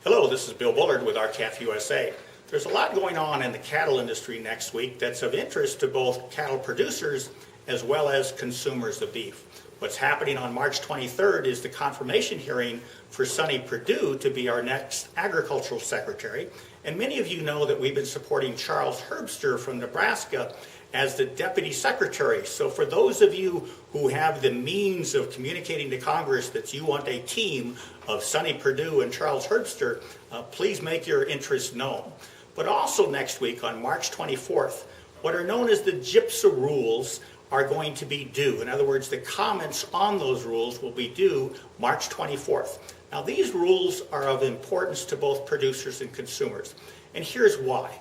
Hello, this is Bill Bullard with RCAF USA. There's a lot going on in the cattle industry next week that's of interest to both cattle producers as well as consumers of beef. What's happening on March 23rd is the confirmation hearing for Sonny Perdue to be our next agricultural secretary. And many of you know that we've been supporting Charles Herbster from Nebraska as the deputy secretary. So for those of you who have the means of communicating to Congress that you want a team of Sonny Perdue and Charles Herbster, please make your interest known. But also next week on March 24th, what are known as the GIPSA rules are going to be due. In other words, the comments on those rules will be due March 24th. Now these rules are of importance to both producers and consumers. And here's why.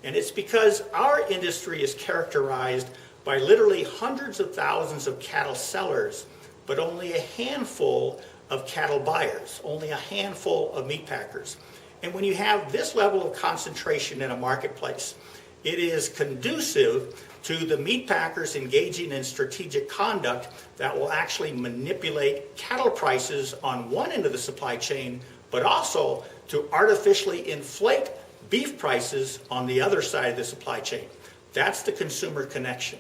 And it's because our industry is characterized by literally hundreds of thousands of cattle sellers, but only a handful of cattle buyers, only a handful of meat packers. And when you have this level of concentration in a marketplace, it is conducive to the meat packers engaging in strategic conduct that will actually manipulate cattle prices on one end of the supply chain, but also to artificially inflate beef prices on the other side of the supply chain. That's the consumer connection.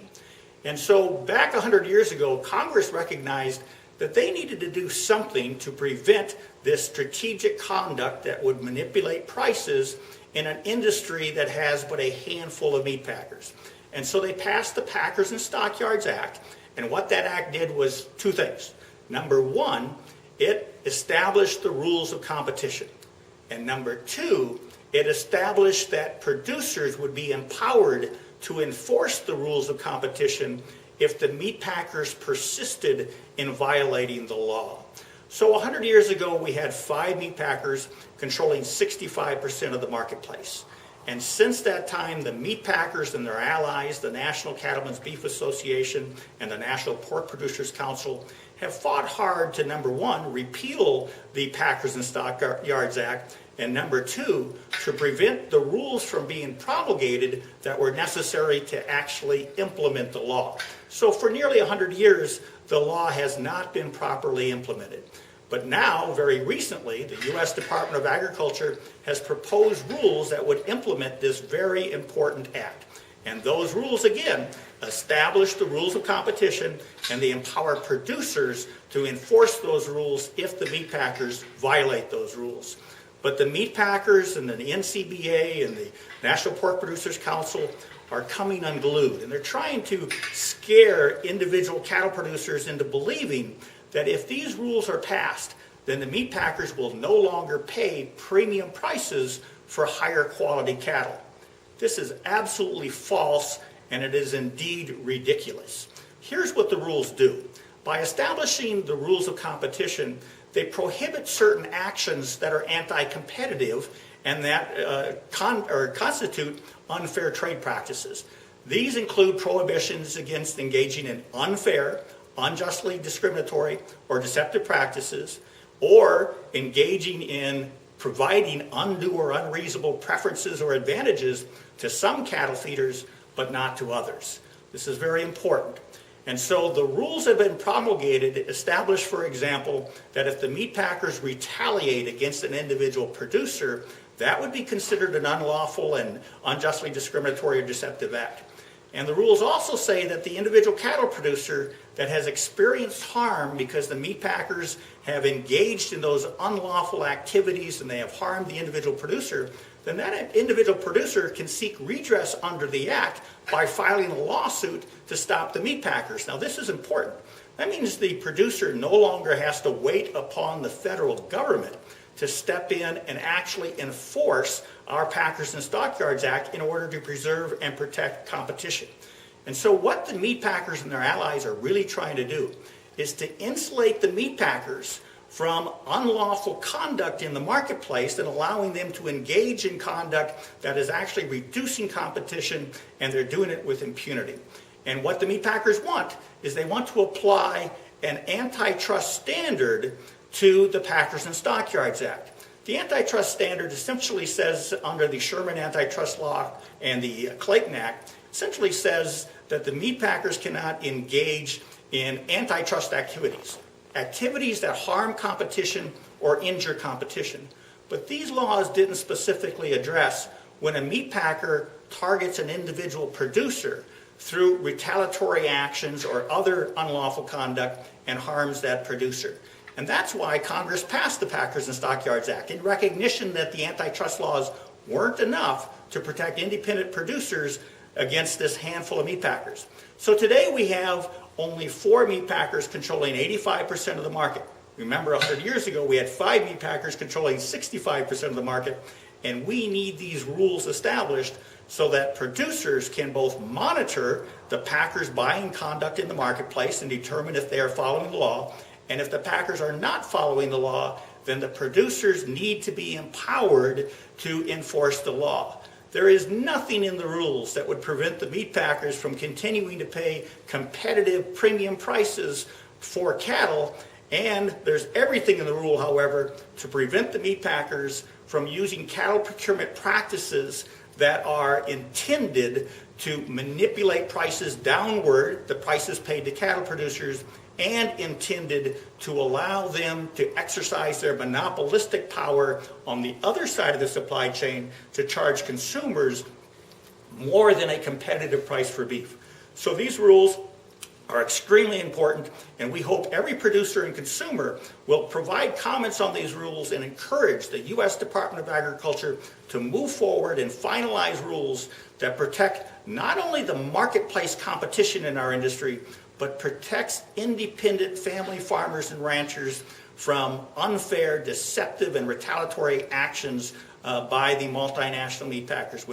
And so back 100 years ago, Congress recognized that they needed to do something to prevent this strategic conduct that would manipulate prices in an industry that has but a handful of meat packers. And so they passed the Packers and Stockyards Act, and what that act did was two things. Number one, it established the rules of competition. And number two, it established that producers would be empowered to enforce the rules of competition if the meat packers persisted in violating the law. So 100 years ago, we had 5 meat packers controlling 65% of the marketplace. And since that time, the meat packers and their allies, the National Cattlemen's Beef Association and the National Pork Producers Council, have fought hard to, number one, repeal the Packers and Stockyards Act, and number two, to prevent the rules from being promulgated that were necessary to actually implement the law. So for nearly 100 years, the law has not been properly implemented. But now, very recently, the U.S. Department of Agriculture has proposed rules that would implement this very important act. And those rules, again, establish the rules of competition, and they empower producers to enforce those rules if the meat packers violate those rules. But the meat packers and the NCBA and the National Pork Producers Council are coming unglued, and they're trying to scare individual cattle producers into believing that if these rules are passed, then the meat packers will no longer pay premium prices for higher quality cattle. This is absolutely false, and it is indeed ridiculous. Here's what the rules do. By establishing the rules of competition, they prohibit certain actions that are anti-competitive and that constitute unfair trade practices. These include prohibitions against engaging in unfair, unjustly discriminatory, or deceptive practices, or engaging in providing undue or unreasonable preferences or advantages to some cattle feeders, but not to others. This is very important. And so the rules have been promulgated, established, for example, that if the meat packers retaliate against an individual producer, that would be considered an unlawful and unjustly discriminatory or deceptive act. And the rules also say that the individual cattle producer that has experienced harm because the meat packers have engaged in those unlawful activities and they have harmed the individual producer, then that individual producer can seek redress under the act by filing a lawsuit to stop the meat packers. Now this is important. That means the producer no longer has to wait upon the federal government to step in and actually enforce our Packers and Stockyards Act in order to preserve and protect competition. And so what the meat packers and their allies are really trying to do is to insulate the meat packers from unlawful conduct in the marketplace and allowing them to engage in conduct that is actually reducing competition, and they're doing it with impunity. And what the meat packers want is they want to apply an antitrust standard to the Packers and Stockyards Act. The antitrust standard essentially says, under the Sherman Antitrust Law and the Clayton Act, essentially says that the meat packers cannot engage in antitrust activities that harm competition or injure competition. But these laws didn't specifically address when a meat packer targets an individual producer through retaliatory actions or other unlawful conduct and harms that producer. And that's why Congress passed the Packers and Stockyards Act, in recognition that the antitrust laws weren't enough to protect independent producers against this handful of meat packers. So today we have only 4 meat packers controlling 85% of the market. Remember, 100 years ago, we had 5 meat packers controlling 65% of the market, and we need these rules established so that producers can both monitor the packers' buying conduct in the marketplace and determine if they are following the law, and if the packers are not following the law, then the producers need to be empowered to enforce the law. There is nothing in the rules that would prevent the meat packers from continuing to pay competitive premium prices for cattle, and there's everything in the rule, however, to prevent the meat packers from using cattle procurement practices that are intended to manipulate prices downward, the prices paid to cattle producers, and intended to allow them to exercise their monopolistic power on the other side of the supply chain to charge consumers more than a competitive price for beef. So these rules are extremely important, and we hope every producer and consumer will provide comments on these rules and encourage the U.S. Department of Agriculture to move forward and finalize rules that protect not only the marketplace competition in our industry, but protects independent family farmers and ranchers from unfair, deceptive, and retaliatory actions by the multinational meat packers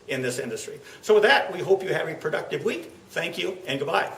in this industry. So with that, we hope you have a productive week. Thank you, and goodbye.